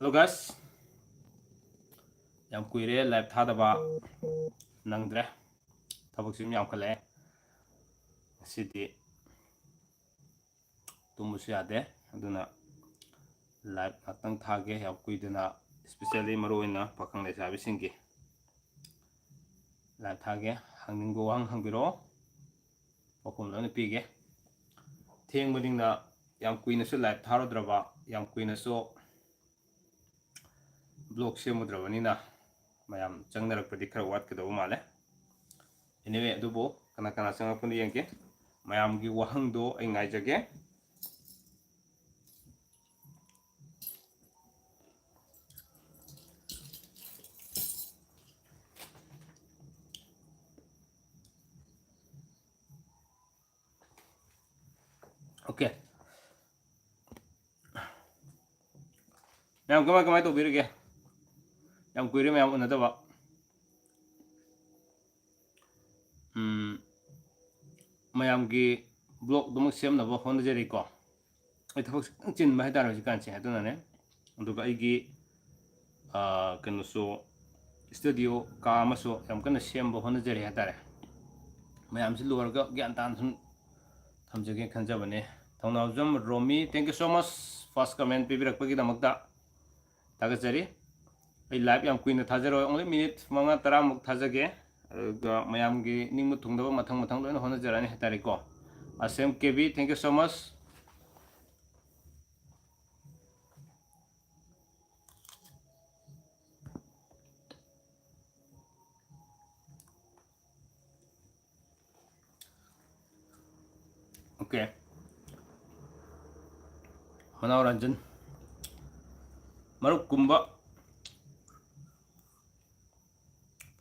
Hello guys, yam kuire live thadaba nangdre thabak sim yam khale Ngasidi tumusu yade aduna live atang thage yam kuiduna especially maroina pakhang Leisabi singi live thage hangningo hangbiro pakum lone pige theng budingna yam kuina su live tharodraba yam kuina su blog semudrabanina mayam changnarakpadi khara watkadaw male anyway adubo kana kana sangapuni yengke mayam gi wahangdo ai ngaijage okay mayam kamai to birge yam kuire mayam unadaba mayam gi blog dum semnaba honjeri ko ai thak chin mai dar ji kan che aduna ne aduga ai gi kanu studio ka amaso yam kana semba honjeri hatare mayam si lorga gyan tan sun thamjage khanjabane thongnawjam romi thank you so much first comment pibirakpagi damakta tagajari ai live yam kuina thajaro only minute manga tara muk thajage mayam gi ningmu thungdaba mathang mathang loina honajarani hatare ko asem kb thank you so much okay Manoranjan maruk kumba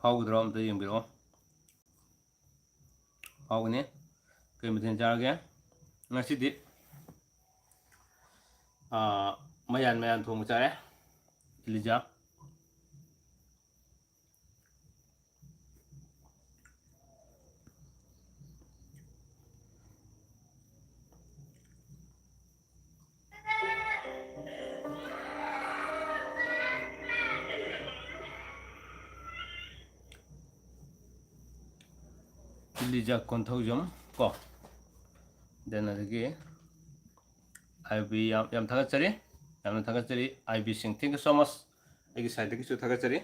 phawgdro amta yengbiro phawgni kay muthen jarage ngasidi mayan thong chare ilija ilija konthojam ko then adagi IB yam thagachari yam thagachari IB sing thank you so much agi side ki su thagachari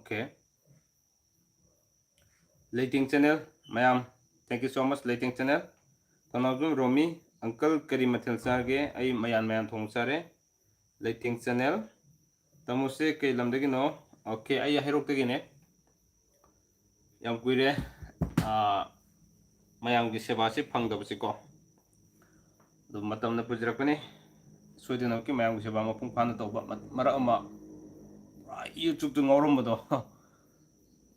okay lighting channel mayam thank you so much lighting channel tanawjum romi uncle kari mathel sarge ai mayan thong sare lighting channel tamuse kay lamdagi no okay ai herok tagi ne yam kuire mayam gi seba se phangdabasi ko do matamna pujirakani soidena ki mayam gi seba mapung phana tawba mara ama YouTube to ngoromdo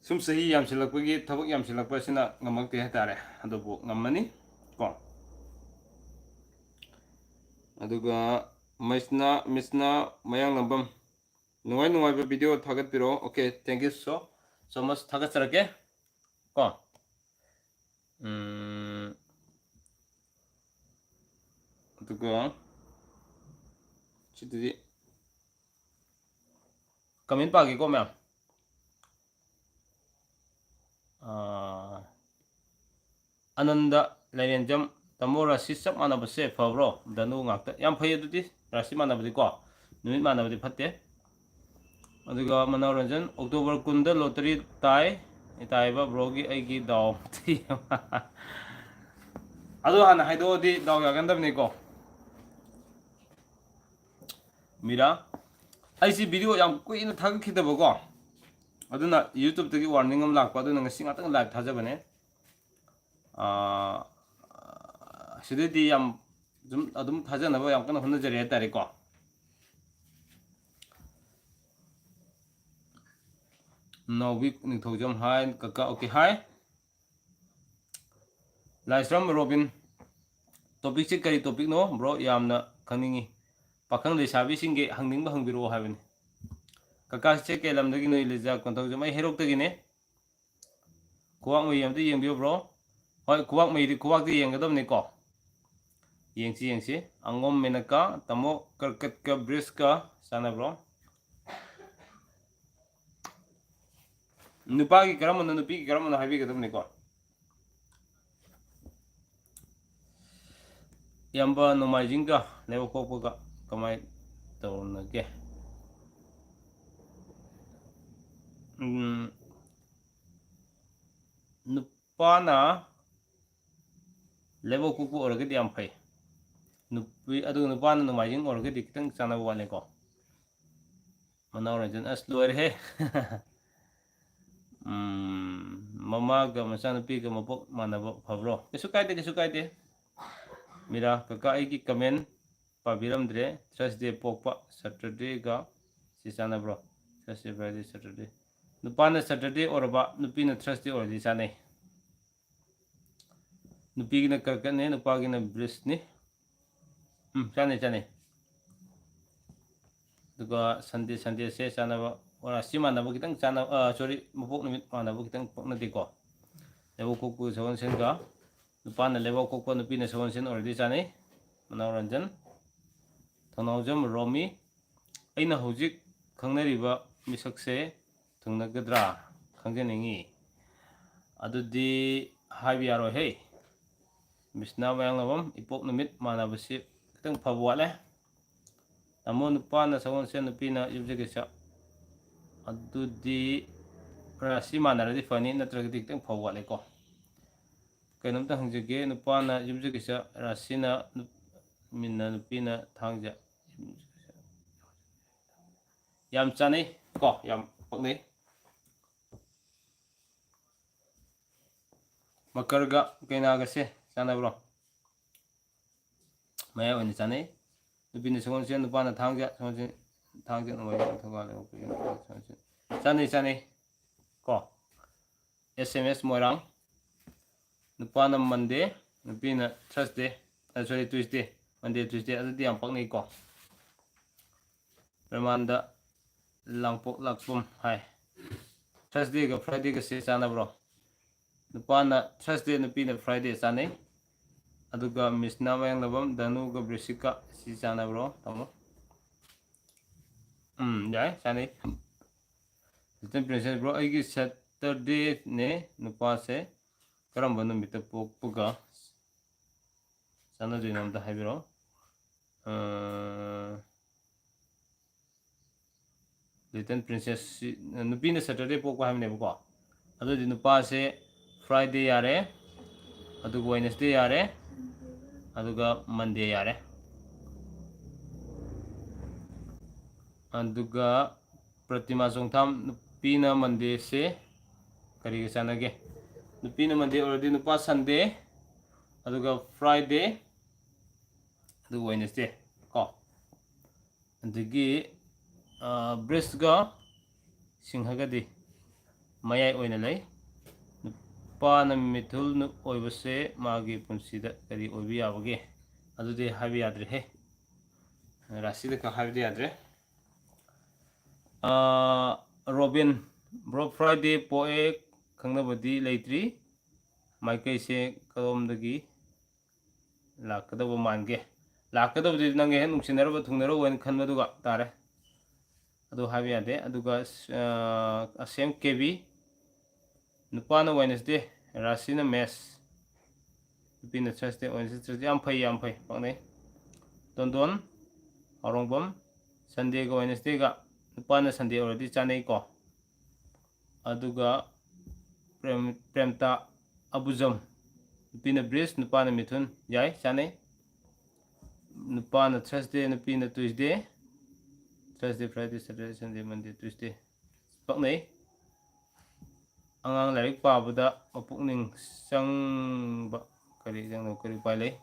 sum sahi yam silakpagi thabak yam silakpa sina ngamakte hatare adubu ngamani ko aduga misna mayang lambam nungai ba video thagat piro okay thank you so much thagat sarake ko aduga chididi comment pagi ko ma'am ananda lairenjam tamora sisap manabase favro danu ngakta yam phai adudi rasi manabadi ko numit manabadi phatte aduga manoranjan october kunda lottery tai itaiba brogi aigi daw ti adu hana haido di daw yagandabni ko mira aisi video yam kuina thagkhidaba ko aduna YouTube tagi warning am lakpa aduna ngasi ngatang live thajabane sidedi yam zum adum thajanaba yam kana honajari hatare ko no week ni thojam hi kaka okay hi Laisram Robin topic se kari topic no bro yamna khangningi pakhang Leisabi singe hangningba hangbiro habani kaka se ke lamdagi no ilija konthojam ai herok tagi ne kuang wi yamdi yengbiyo bro Hoi kuwak maydi kuwak di yengadam ko. Yengsi angom menaka tamo karkat ka bris ka sana bro. Nupagi karamana nupi karamana habi gadam ko. Yamba nomajinga lewa kopoga kamay taon ke. Nupana lewa kuku oragadi ampai. Nupi adu nupana nomajing oragadi kitang sana wale ko. Manawaran as luar he. Mama ga masanupi ga mapok manaba pabro. Kesukai Mira kaka iki comment pabiram dre Thursday pokpa Saturday ga sisana bro. Thursday Friday Saturday. Nupana Saturday orba nupina Thursday or disane. Nupigina karkane nupagina brisni. Chane. Duga Sunday se sana ba ora simana ba kitang sana sorry mapok nimit mana ba kitang pokna diko. Lewo kuku sawan sen ga nupana lewo kuku nupina sawan sen or disane. Manawaranjan Thunghange Romi aina hojik khangnariba misakse thungnagadra khangjaningi adudi habi yaro he misna mayanglabam ipok numit manabasi kitang phabwale tamo nupana sawon sen nupina yubjegesa adudi rasi manaradi fani natragadi kitang phabwale ko kainomta hangjege nupana yubjegesa rasina minna nupina thangja yam chani ko yam pakni makarga kainaga se chana bro maya wani chani nupina songon sen nupana thangja songon sen thangja no wai thogale chani ko SMS moirang nupana Monday nupina Thursday sorry Tuesday Monday Tuesday adudi yam pakni ko Ramanda langpok lakpum hai Thursday ga Friday ga se chana bro nupana Thursday nupina Friday chane aduga misna wayang labam danu ga brisika si chana bro tamo jai chane Sitten princess bro aigi Saturday ne nupa se karamba numita pokpuga sana dinamda hai bro Little princess nupina Saturday pokpa hamne ko adu di nupa se Friday yare aduga Wednesday yare aduga Monday yare aduga pratima songtham nupina Monday se kari sanage nupina Monday already nupa Sunday aduga Friday aduga Wednesday ko adigi breast ga singhagadi mayai oina lay nupana mithul nu oibase magi punsida kari oibi yabage adudi habi yadre he rasida ka habi yadre Robin bro Friday poe khangnabadi leitri maikai se kalomdagi lakadaba mange lakadabadi nange hen nungsinaraba thungnaro wen khanbaduga tare adu habi yade aduga same KB nupana Wednesday rasina mes nupina Thursday Wednesday yam phai pakne dondon arongbam Sunday ga Wednesday ga nupana Sunday already chanei ko aduga premta abujam nupina bris nupana mithun jai chanei nupana Thursday nupina Tuesday Thursday, Friday, Saturday, Sunday, Monday, Tuesday. Paknay angang larik pabada mapukning sang kari palay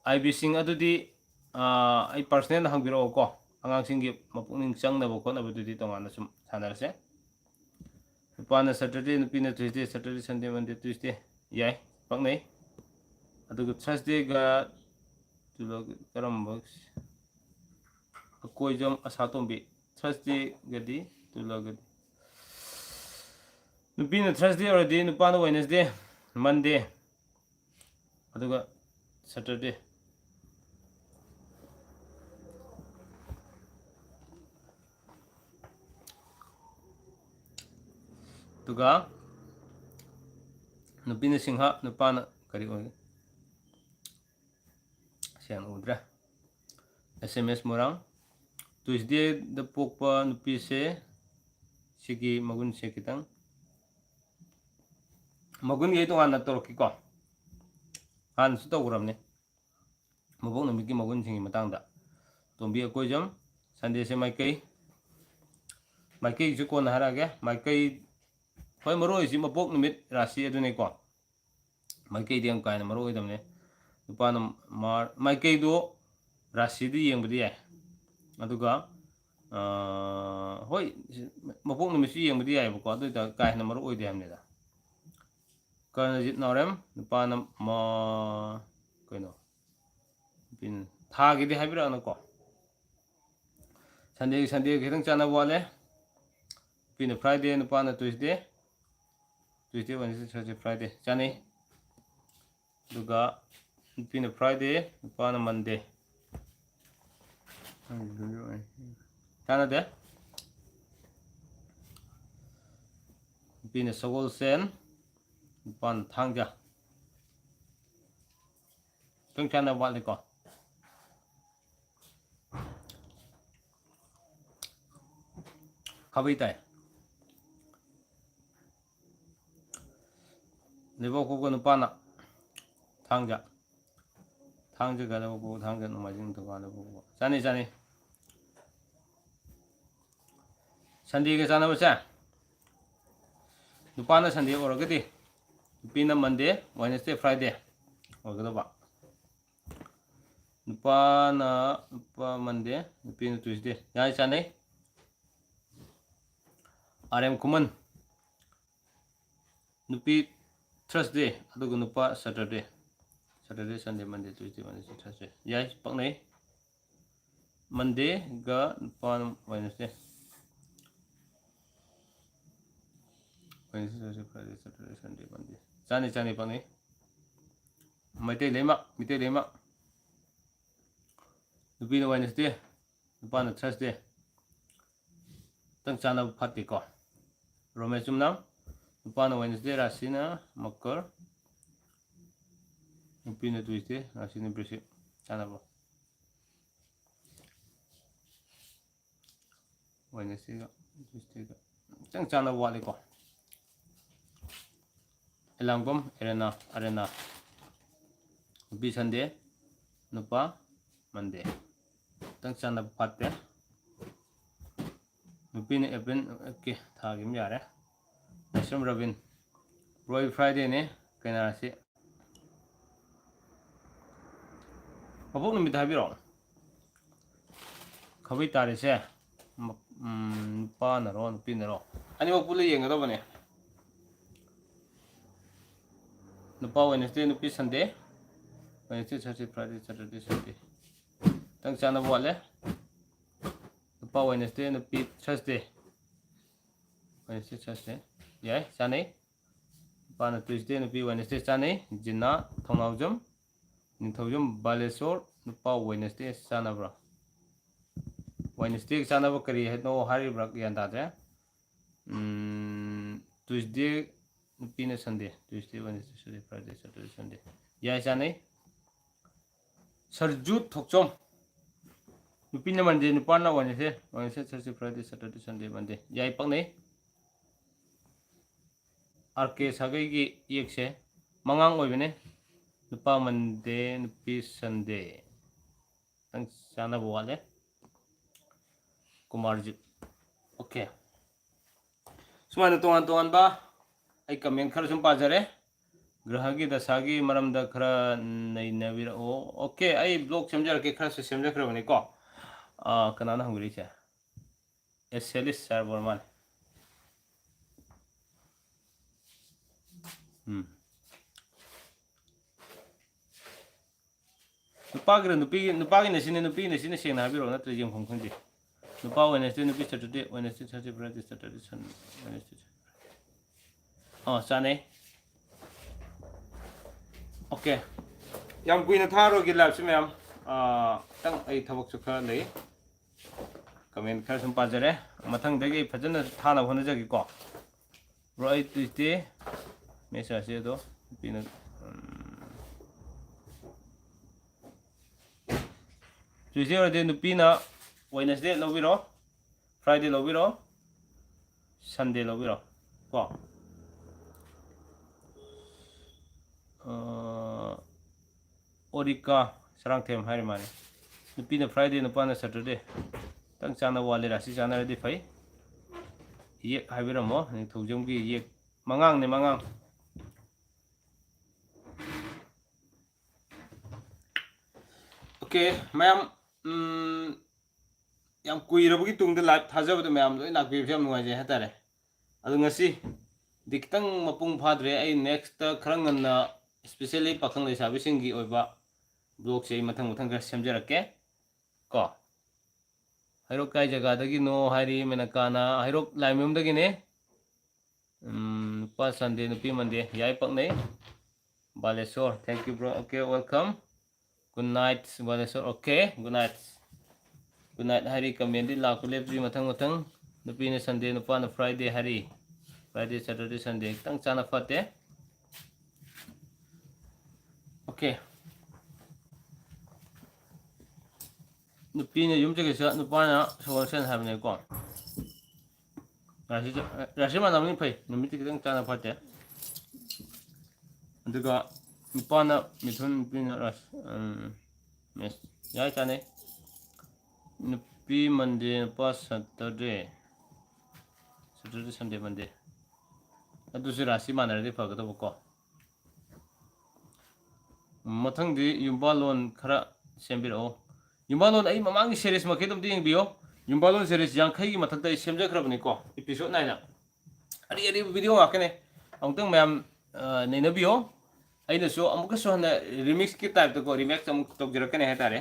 ay bising adudi ay personal na hangbiro ko angang singi mapukning sang na bukon abududi tongana sum sanarase nupana Saturday nupina Tuesday Saturday Sunday Monday Tuesday yay paknay aduga Thursday ga tulog karamba koi jam asatombi Thursday gadi tulagadi nupina Thursday already nupana Wednesday Monday aduga Saturday tuga nupina singha nupana kari oi siang udra SMS morang Tuesday the pokpa nupi se sigi magun se kitang magun ye to ana torki ko han su to guram ne mabok numi ki magun singi matang da tombi ko jam Sunday se mai kai ju ko na hara ge mai kai hoi maro isi mabok numit rasi adu ne ko mai kai diam kai na maro idam ne nupana mar mai kai do rasi di yeng budi ai aduga hoi mabok numi si yeng budi ai ko adu da kai na maro oi diam ne da kana jit norem nupana ma koino bin tha gi di habira na ko Sunday khitang chana wale pin Friday nupana Tuesday Wednesday Thursday Friday chani duga pin Friday nupana Monday chana de pin Sagol sen nupana Thangja tung chana wale ko khabai tai nebo ko nupana Thangja ga nebo ko Thangja no majing to ga nebo chani Sunday ga chana basa nupana Sunday oragadi nupina Monday Wednesday Friday oragada ba nupa Monday nupina Tuesday yai chani RM kuman nupi Thursday aduga nupa Saturday Sunday Monday Tuesday Wednesday Thursday yai paknai Monday ga nupa Wednesday Thursday Friday Saturday Sunday Monday chani paknai mite lema nupi na Wednesday nupa na Thursday tang chana phati ko Rome chumnam nupa na Wednesday rasina Makar nupi na Tuesday rasina Brisip chana bo Wednesday ga Tuesday ga tang chana wale ko Elangbom arena nupi Sunday nupa Monday tang chana phate nupi ne Eben ke thagim yare Ashram Ravin Roy Friday ne kaina si mabok numi thabiro khabai tare se pa na ro nupi na ro ani mo pula yeng do bane nupa Wednesday nupi Sunday Wednesday Thursday Friday Saturday Sunday tang chana wale nupa Wednesday nupi Thursday yai chanai nupa na Tuesday nupi Wednesday chanai jinna Thunghange Ningthojum Balesor nupa Wednesday chanabra Wednesday chanaba kari no hari brak yanda de Tuesday nupi na Sunday Tuesday Wednesday Friday Saturday Sunday yai chanai Sarjut Thokchom nupi na Monday nupa na Wednesday Thursday Friday Saturday Sunday Monday yai paknai RK sagai gi yekse mangang oibene nupa Monday nupi Sunday tang chana wale Kumarjit okay sumana tongan ba ai comment khar sum pajare grahagi dasagi maramda khara nei navira o okay ai blog semjar ke khara se semjar khara bane ko kanana hungri cha Selis server man nupi na sine sena habiro na tre jeng khong khong nupa Wednesday nupi Saturday Wednesday Thursday Friday Saturday Sunday Wednesday chane okay ꯌꯥꯝ ꯀꯨꯏꯅ ꯊꯥꯔꯣꯏꯒꯤ ꯂꯥꯏꯞꯁꯤ ꯃꯌꯥꯝ ꯈꯤꯇꯪ ꯑꯩ ꯊꯕꯛꯁꯨ ꯈꯔ ꯂꯩ ꯀꯃꯦꯟ ꯈꯔ ꯁꯨꯝ ꯄꯥꯖꯔꯦ ꯃꯊꯪꯗꯒꯤ ꯑꯩ ꯐꯖꯅ ꯊꯥꯅꯕ ꯍꯣꯠꯅꯖꯒꯦꯀꯣ ꯕ꯭ꯔꯣ ꯑꯩ ꯇꯨꯏꯁꯗꯦ ꯃꯦꯁꯦꯖꯁꯦ ꯑꯗꯣ ꯅꯨꯄꯤꯅ ꯇꯨꯏꯁꯗꯦ ꯑꯣꯏꯔꯗꯤ ꯅꯨꯄꯤꯅ ꯋꯦꯗꯅꯁꯗꯦ ꯂꯧꯕꯤꯔꯣ ꯐ꯭ꯔꯥꯏꯗꯦ ꯂꯧꯕꯤꯔꯣ ꯁꯟꯗꯦ ꯂꯧꯕꯤꯔꯣ ꯀꯣ ꯑꯣꯔꯤꯀꯥ ꯁꯔꯥꯡꯊꯦꯝ ꯍꯥꯏꯔꯤ ꯃꯥꯅꯤ ꯅꯨꯄꯤꯅ ꯐ꯭ꯔꯥꯏꯗꯦ ꯅꯨꯄꯥꯅ ꯁꯦꯇꯔꯗꯦ ꯈꯤꯇꯪ ꯆꯥꯟꯅꯕ ꯋꯥꯠꯂꯦ ꯔꯥꯁꯤ ꯆꯥꯟꯅꯔꯗꯤ ꯐꯩ ꯌꯦꯛ ꯍꯥꯏꯕꯤꯔꯝꯃꯣ ꯅꯤꯡꯊꯧꯖꯝꯒꯤ ꯌꯦꯛ ꯃꯉꯥꯡꯅꯦ ꯃꯉꯥꯡ 오케이 ꯃꯌꯥꯝ ꯌꯥꯝ ꯀꯨꯏꯔꯕꯒꯤ ꯇꯨꯡꯗ ꯂꯥꯏꯚ ꯊꯥꯖꯕꯗ ꯃꯌꯥꯝ ꯂꯣꯏ ꯂꯥꯛꯄꯤꯕꯁꯦ ꯌꯥꯝ ꯅꯨꯡꯉꯥꯏꯖꯩ ꯍꯥꯏꯇꯥꯔꯦ ꯑꯗꯣ ꯉꯁꯤꯗꯤ ꯈꯤꯇꯪ ꯃꯄꯨꯡ ꯐꯥꯗ꯭ꯔꯦ ꯑꯩ ꯅꯦꯛꯁꯇ ꯈꯔ ꯉꯟꯅ ꯏꯁꯄꯤꯁꯦꯜꯂꯤ ꯄꯥꯈꯪ ꯂꯩꯁꯥꯕꯤꯁꯤꯡꯒꯤ ꯑꯣꯏꯕ ꯕ꯭ꯂꯣꯛꯁꯦ ꯑꯩ ꯃꯊꯪ ꯈꯔ ꯁꯦꯝꯖꯔꯛꯀꯦ ꯀꯣ ꯍꯩꯔꯣꯛ ꯀꯥꯏ ꯖꯒꯥꯗꯒꯤꯅꯣ ꯍꯥꯏꯔꯤ ꯃꯦꯅꯀꯥꯅ ꯍꯩꯔꯣꯛ ꯂꯥꯏꯃꯌꯨꯝꯗꯒꯤꯅꯦ ꯅꯨꯄꯥ ꯁꯟꯗꯦ ꯅꯨꯄꯤ ꯃꯟꯗꯦ ꯌꯥꯏ ꯄꯛꯅꯩ Balesor thank you bro okay welcome good night Balesor okay good night good night ꯍꯥꯏꯔꯤ ꯀꯃꯦꯟꯗꯤ ꯂꯥꯛꯄ ꯂꯦꯞꯇ꯭ꯔꯤ ꯃꯊꯪ ꯅꯨꯄꯤꯅ ꯁꯟꯗꯦ ꯅꯨꯄꯥꯅ ꯐ꯭ꯔꯥꯏꯗꯦ ꯍꯥꯏꯔꯤ ꯐ꯭ꯔꯥꯏꯗꯦ ꯁꯦꯇꯔꯗꯦ ꯁꯟꯗꯦ ꯈꯤꯇꯪ ꯆꯥꯅ ꯐꯠꯇꯦ 오케이 ꯅꯨꯄꯤꯅ ꯌꯨꯝ ꯆꯠꯈꯤꯁꯨ ꯅꯨꯄꯥꯅ ꯁꯒꯣꯜꯁꯦꯟ ꯍꯥꯏꯕꯅꯦꯀꯣ ꯔꯥꯁꯤ ꯃꯥꯟꯅꯕꯅꯤ ꯐꯩ ꯅꯨꯃꯤꯠꯇꯤ ꯈꯤꯇꯪ ꯆꯥꯅ ꯐꯠꯇꯦ ꯑꯗꯨꯒ ꯅꯨꯄꯥꯅ ꯃꯤꯊꯨꯟ ꯅꯨꯄꯤꯅ ꯃꯦꯁ ꯌꯥꯏ ꯆꯥꯅꯩ ꯅꯨꯄꯤ ꯃꯟꯗꯦ ꯅꯨꯄꯥ ꯁꯦꯇꯔꯗꯦ ꯁꯟꯗꯦ ꯃꯟꯗꯦ ꯑꯗꯨꯁꯨ ꯔꯥꯁꯤ ꯃꯥꯟꯅꯔꯗꯤ ꯐꯒꯗꯧꯕꯀꯣ ꯃꯊꯪꯗꯤ ꯌꯨꯝꯕꯥꯜꯂꯣꯟ ꯈꯔ ꯁꯦꯝꯕꯤꯔꯛꯑꯣ ꯌꯨꯝꯕꯥꯜꯂꯣꯟ ꯑꯩ ꯃꯃꯥꯡꯒꯤ ꯁꯦꯔꯤꯁ ꯃꯈꯩꯗꯣ ꯑꯝꯇ ꯌꯦꯡꯕꯤꯌꯣ ꯌꯨꯝꯕꯥꯜꯂꯣꯟ ꯁꯦꯔꯤꯁ 50ꯒꯤ ꯃꯊꯛꯇ ꯑꯩ ꯁꯦꯝꯖꯈ꯭ꯔꯕꯅꯤꯀꯣ 에피ꯁꯣꯗ 9 ꯑꯔꯤꯕ ꯚꯤꯗꯤꯑꯣ ꯉꯥꯛꯇꯅꯦ ꯑꯃꯨꯛꯇꯪ ꯃꯌꯥꯝ ꯅꯩꯅꯕꯤꯌꯣ ꯑꯩꯅꯁꯨ ꯑꯃꯨꯛꯀꯁꯨ ꯍꯟꯅ ꯔꯤꯃꯤꯛꯁꯀꯤ ꯇꯥꯏꯞꯇꯀꯣ ꯔꯤꯃꯦꯛꯁ ꯑꯃꯨꯛ ꯇꯧꯖꯔꯛꯀꯅꯤ ꯍꯥꯏꯇꯥꯔꯦ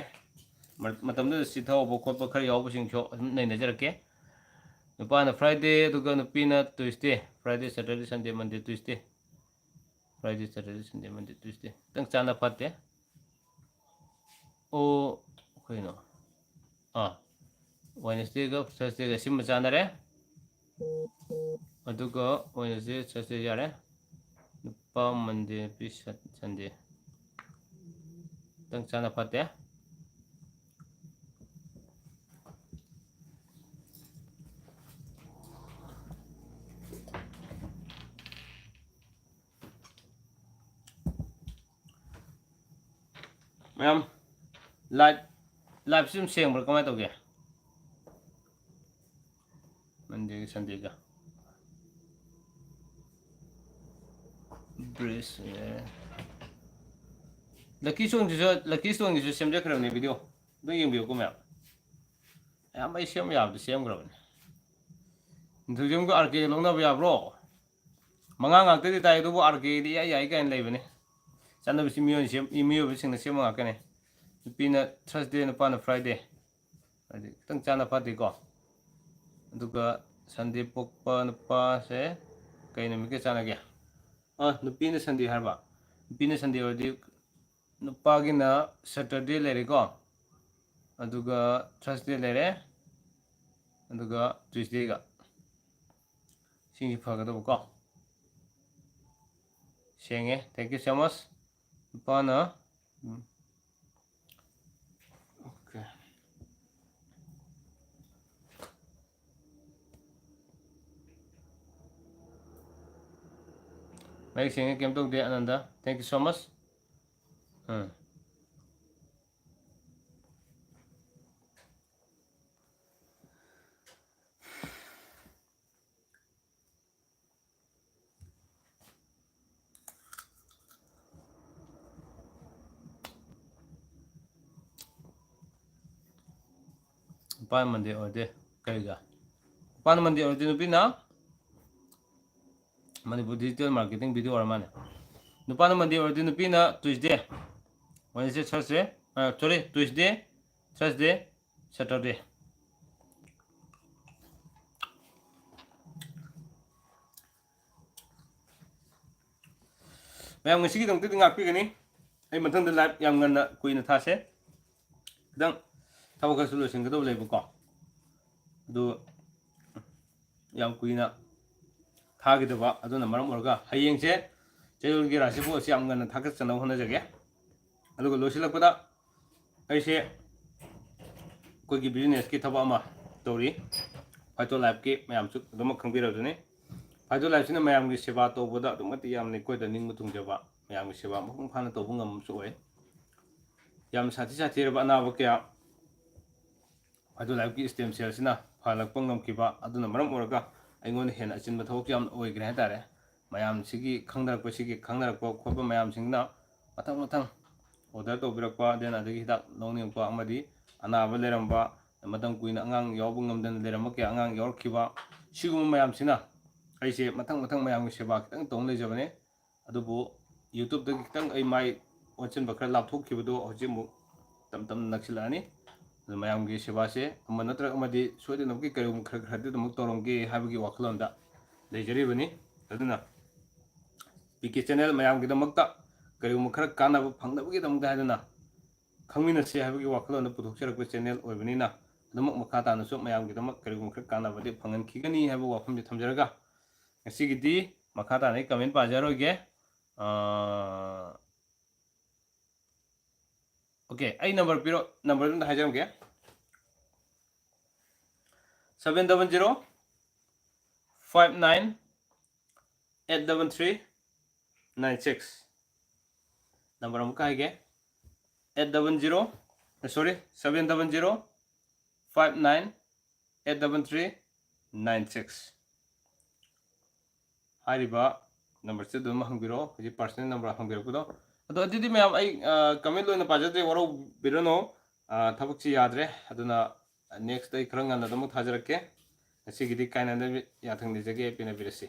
ꯃꯇꯝꯗꯨꯗ ꯆꯤꯊꯍꯧꯕ ꯈꯣꯠꯄ ꯈꯔ ꯌꯥꯎꯕꯁꯤꯡꯁꯨ ꯑꯗꯨꯝ ꯅꯩꯅꯖꯔꯛꯀꯦ ꯅꯨꯄꯥꯅ ꯐ꯭ꯔꯥꯏꯗꯦ ꯑꯗꯨꯒ ꯅꯨꯄꯤꯅ ꯇꯨꯏꯁꯗꯦ ꯐ꯭ꯔꯥꯏꯗꯦ ꯁꯦꯇꯔꯗꯦ ꯁꯟꯗꯦ ꯃꯟꯗꯦ ꯇꯨꯏꯁꯗꯦ ꯐ꯭ꯔꯥꯏꯗꯦ ꯁꯦꯇꯔꯗꯦ ꯁꯟꯗꯦ ꯃꯟꯗꯦ ꯇꯨꯏꯁꯗꯦ ꯈꯤꯇꯪ ꯆꯥꯅ ꯐꯠꯇꯦ ꯑꯣ ꯀꯩꯅꯣ ꯋꯦꯗꯅꯁꯗꯦꯒ ꯊꯔꯁꯗꯦꯒ ꯁꯤꯃ ꯆꯥꯟꯅꯔꯦ ꯑꯗꯨꯒ ꯋꯦꯗꯅꯁꯗꯦ ꯊꯔꯁꯗꯦ ꯌꯥꯔꯦ ꯅꯨꯄꯥ ꯃꯟꯗꯦ ꯅꯨꯄꯤ ꯁꯟꯗꯦ ꯈꯤꯇꯪ ꯆꯥꯅ ꯐꯠꯇꯦ ꯃꯌꯥꯝ ꯂꯥꯏꯚꯁꯤ ꯑꯗꯨꯝ ꯁꯦꯡꯕ꯭ꯔꯥ ꯀꯃꯥꯏꯅ ꯇꯧꯒꯦ ꯃꯟꯗꯦꯒ ꯁꯟꯗꯦꯒ ꯕ꯭ꯔꯦꯁ ꯂꯛꯀꯤ ꯏꯁꯇꯣꯟꯒꯤꯁꯨ ꯁꯦꯝꯖꯈ꯭ꯔꯕꯅꯦ ꯚꯤꯗꯤꯑꯣ ꯑꯗꯨ ꯌꯦꯡꯕꯤꯌꯨꯀꯣ ꯃꯌꯥꯝ ꯑꯌꯥꯝꯕ ꯑꯩ ꯁꯦꯝꯕ ꯌꯥꯕꯗꯤ ꯁꯦꯝꯈ꯭ꯔꯕꯅꯤ ꯅꯤꯡꯊꯧꯖꯝꯒ ꯑꯥꯔ ꯀꯦ ꯂꯧꯅꯕ ꯌꯥꯕ꯭ꯔꯣ ꯃꯉꯥ ꯉꯥꯛꯇꯗꯤ ꯇꯥꯏ ꯑꯗꯨꯕꯨ ꯑꯥꯔ ꯀꯦꯗꯤ ꯌꯥꯏ ꯀꯥꯏꯅ ꯂꯩꯕꯅꯤ ꯆꯠꯅꯕꯤꯁꯤ ꯃꯤꯑꯣꯏꯕꯁꯤꯡꯅ ꯁꯦꯝꯕ ꯉꯥꯛꯇꯅꯤ ꯅꯨꯄꯤꯅ ꯊꯔꯁꯗꯦ ꯅꯨꯄꯥꯅ ꯐ꯭ꯔꯥꯏꯗꯦ ꯍꯥꯏꯗꯤ ꯈꯤꯇꯪ ꯆꯥꯅ ꯐꯠꯇꯦꯀꯣ ꯑꯗꯨꯒ ꯁꯟꯗꯦ ꯄꯣꯛꯄ ꯅꯨꯄꯥꯁꯦ ꯀꯩ ꯅꯨꯃꯤꯠꯀ ꯆꯥꯟꯅꯒꯦ ꯅꯨꯄꯤꯅ ꯁꯟꯗꯦ ꯍꯥꯏꯕ ꯅꯨꯄꯤꯅ ꯁꯟꯗꯦ ꯑꯣꯏꯔꯗꯤ ꯅꯨꯄꯥꯒꯤꯅ ꯁꯦꯇꯔꯗꯦ ꯂꯩꯔꯦꯀꯣ ꯑꯗꯨꯒ ꯊꯔꯁꯗꯦ ꯂꯩꯔꯦ ꯑꯗꯨꯒ ꯇ꯭ꯌꯨꯁꯗꯦꯒ ꯁꯤꯡꯁꯤ ꯐꯒꯗꯧꯕꯀꯣ ꯁꯦꯡꯉꯦ ꯊꯦꯡꯛ ꯌꯨ ꯁꯣ ꯃꯁ ꯅꯨꯄꯥꯅ ꯑꯣꯀꯦ ꯃꯌꯦꯛ ꯁꯦꯡꯉꯦ ꯀꯩꯝ ꯇꯧꯗꯦ ꯑꯅꯟꯗ ꯊꯦꯡꯛ ꯌꯨ ꯁꯣ ꯃꯁ ꯅꯨꯄꯥꯅ ꯃꯟꯗꯦ ꯑꯣꯏꯔꯗꯤ ꯀꯩꯒ ꯅꯨꯄꯥꯅ ꯃꯟꯗꯦ ꯑꯣꯏꯔꯗꯤ ꯅꯨꯄꯤꯅ ꯃꯅꯤꯄꯨꯔ ꯗꯤꯖꯤꯇꯦꯜ ꯃꯥꯔꯀꯦꯇꯤꯡ ꯚꯤꯗꯤꯑꯣ ꯑꯣꯏꯔ ꯃꯥꯜꯂꯦ ꯅꯨꯄꯥꯅ ꯃꯟꯗꯦ ꯑꯣꯏꯔꯗꯤ ꯅꯨꯄꯤꯅ ꯇꯨꯏꯁꯗꯦ ꯋꯦꯗꯅꯁꯗꯦ ꯊꯔꯁꯗꯦ ꯁꯣꯔꯤ ꯇꯨꯏꯁꯗꯦ ꯊꯔꯁꯗꯦ ꯁꯦꯇꯔꯗꯦ ꯃꯌꯥꯝ ꯉꯁꯤꯒꯤꯗꯃꯛꯇꯗꯤ ꯉꯥꯛꯄꯤꯒꯅꯤ ꯑꯩ ꯃꯊꯪꯗ ꯂꯥꯏꯚ ꯌꯥꯝ ꯉꯟꯅ ꯀꯨꯏꯅ ꯊꯥꯁꯦ ꯈꯤꯇꯪ ꯊꯕꯛ ꯈꯔꯁꯨ ꯂꯣꯏꯁꯤꯟꯒꯗꯧꯕ ꯂꯩꯕꯀꯣ ꯑꯗꯨ ꯌꯥꯝ ꯀꯨꯏꯅ ꯊꯥꯒꯤꯗꯕ ꯑꯗꯨꯅ ꯃꯔꯝ ꯑꯣꯏꯔꯒ ꯍꯌꯦꯡꯁꯦ ꯆꯌꯣꯜꯒꯤ ꯔꯥꯁꯤꯐꯣꯜ ꯑꯁꯤ ꯌꯥꯝ ꯉꯟꯅ ꯊꯥꯒꯠꯆꯅꯕ ꯍꯣꯠꯅꯖꯒꯦ ꯑꯗꯨꯒ ꯂꯣꯏꯁꯤꯜꯂꯛꯄꯗ ꯑꯩꯁꯦ ꯑꯩꯈꯣꯏꯒꯤ ꯕꯤꯖꯤꯅꯦꯁꯀꯤ ꯊꯕꯛ ꯑꯃ ꯇꯧꯔꯤ ꯐꯥꯏꯇꯣ ꯂꯥꯏꯐꯀꯤ ꯃꯌꯥꯝꯁꯨ ꯑꯗꯨꯃꯛ ꯈꯪꯕꯤꯔꯕꯅꯤ ꯐꯥꯏꯇꯣ ꯂꯥꯏꯐꯁꯤꯅ ꯃꯌꯥꯝꯒꯤ ꯁꯦꯕꯥ ꯇꯧꯕꯗ ꯑꯗꯨꯛꯀꯤ ꯃꯇꯤꯛ ꯌꯥꯝꯅ ꯑꯩꯈꯣꯏꯗ ꯅꯤꯡꯕ ꯊꯨꯡꯖꯕ ꯃꯌꯥꯝꯒꯤ ꯁꯦꯕꯥ ꯃꯄꯨꯡ ꯐꯥꯅ ꯇꯧꯕ ꯉꯝꯕꯁꯨ ꯑꯣꯏ ꯌꯥꯝ ꯁꯥꯊꯤ ꯁꯥꯊꯤꯔꯕ ꯑꯅꯥꯕ ꯀꯌꯥ ꯐꯥꯏꯇꯣ ꯂꯥꯏꯐꯀꯤ ꯁ꯭ꯇꯦꯝ ꯁꯦꯜꯁꯤꯅ ꯐꯍꯜꯂꯛꯄ ꯉꯝꯈꯤꯕ ꯑꯗꯨꯅ ꯃꯔꯝ ꯑꯣꯏꯔꯒ ꯑꯩꯉꯣꯟꯗ ꯍꯦꯟꯅ ꯑꯆꯤꯟꯕ ꯊꯕꯛꯁꯨ ꯌꯥꯝꯅ ꯑꯣꯏꯈ꯭ꯔꯦ ꯍꯥꯏꯇꯥꯔꯦ ꯃꯌꯥꯝꯁꯤꯒꯤ ꯈꯪꯅꯔꯛꯄ ꯈꯣꯠꯄ ꯃꯌꯥꯝꯁꯤꯡꯅ ꯃꯊꯪ ꯑꯣꯔꯗꯔ ꯇꯧꯕꯤꯔꯛꯄ ꯗꯦꯟ ꯑꯗꯒꯤ ꯍꯤꯗꯥꯛ ꯂꯧꯅꯤꯡꯉꯛꯄ ꯑꯃꯗꯤ ꯑꯅꯥꯕ ꯂꯩꯔꯝꯕ ꯃꯇꯝ ꯀꯨꯏꯅ ꯑꯉꯥꯡ ꯌꯥꯎꯕ ꯉꯝꯗꯅ ꯂꯩꯔꯝꯕ ꯀꯌꯥ ꯑꯉꯥꯡ ꯌꯥꯎꯔꯛꯈꯤꯕ ꯁꯤꯒꯨꯝꯕ ꯃꯌꯥꯝꯁꯤꯅ ꯑꯩꯁꯦ ꯃꯊꯪ ꯃꯌꯥꯝꯒꯤ ꯁꯦꯕꯥ ꯈꯤꯇꯪ ꯇꯧꯅ ꯂꯩꯖꯕꯅꯦ ꯑꯗꯨꯕꯨ ꯌꯨꯇ꯭ꯌꯨꯕꯇꯒꯤ ꯈꯤꯇꯪ ꯑꯩ ꯃꯥꯏ ꯑꯣꯟꯁꯤꯟꯕ ꯈꯔ ꯂꯥꯞꯊꯣꯛꯈꯤꯕꯗꯣ ꯍꯧꯖꯤꯛ ꯑꯃꯨꯛ ꯇꯞ ꯅꯛꯁꯤꯜꯂꯛꯑꯅꯤ ꯑꯗꯨ ꯃꯌꯥꯝꯒꯤ ꯁꯦꯕꯥꯁꯦ ꯑꯃ ꯅꯠꯇ꯭ꯔꯒ ꯑꯃꯗꯤ ꯁꯣꯏꯗꯅꯃꯛꯀꯤ ꯀꯔꯤꯒꯨꯝꯕ ꯈꯔꯗꯤ ꯑꯗꯨꯃꯛ ꯇꯧꯔꯝꯒꯦ ꯍꯥꯏꯕꯒꯤ ꯋꯥꯈꯜꯂꯣꯟꯗ ꯂꯩꯖꯔꯤꯕꯅꯤ ꯑꯗꯨꯅ ꯄꯤके ꯆꯦꯅꯦꯜ ꯃꯌꯥꯝꯒꯤꯗꯃꯛꯇ ꯀꯔꯤꯒꯨꯝꯕ ꯈꯔ ꯀꯥꯟꯅꯕ ꯐꯪꯅꯕꯒꯤꯗꯃꯛꯇ ꯍꯥꯏꯗꯨꯅ ꯈꯪꯃꯤꯟꯅꯁꯤ ꯍꯥꯏꯕꯒꯤ ꯋꯥꯈꯜꯂꯣꯟꯗ ꯄꯨꯊꯣꯛꯆꯔꯛꯄ ꯆꯦꯅꯦꯜ ꯑꯣꯏꯕꯅꯤꯅ ꯑꯗꯨꯃꯛ ꯃꯈꯥ ꯇꯥꯅꯁꯨ ꯃꯌꯥꯝꯒꯤꯗꯃꯛ ꯀꯔꯤꯒꯨꯝꯕ ꯈꯔ ꯀꯥꯟꯅꯕꯗꯤ ꯐꯪꯍꯟꯈꯤꯒꯅꯤ ꯍꯥꯏꯕ ꯋꯥꯐꯝꯁꯤ ꯊꯝꯖꯔꯒ ꯉꯁꯤꯒꯤꯗꯤ ꯃꯈꯥ ꯇꯥꯅ ꯑꯩ ꯀꯃꯦꯟ ꯄꯥꯖꯔꯣꯏꯒꯦ ओके आई नंबर पिरो नंबर हाइजरगे 700 59 833 96 नंबर हम कहेंगे 800 सॉरी 700 59 833 96 हारिबा नंबर से दम हंगिरो हजी पर्सनल नंबर हंगिरकुदो अदो अदिदि मैम आई कमेंट लोइन पाजते वरो बिरनो थबकची याद्रे अदुना नेक्स्ट आई खरंग अनदम थाजरके असिगिदि काइनन याथंग दिजगे पिना बिरसी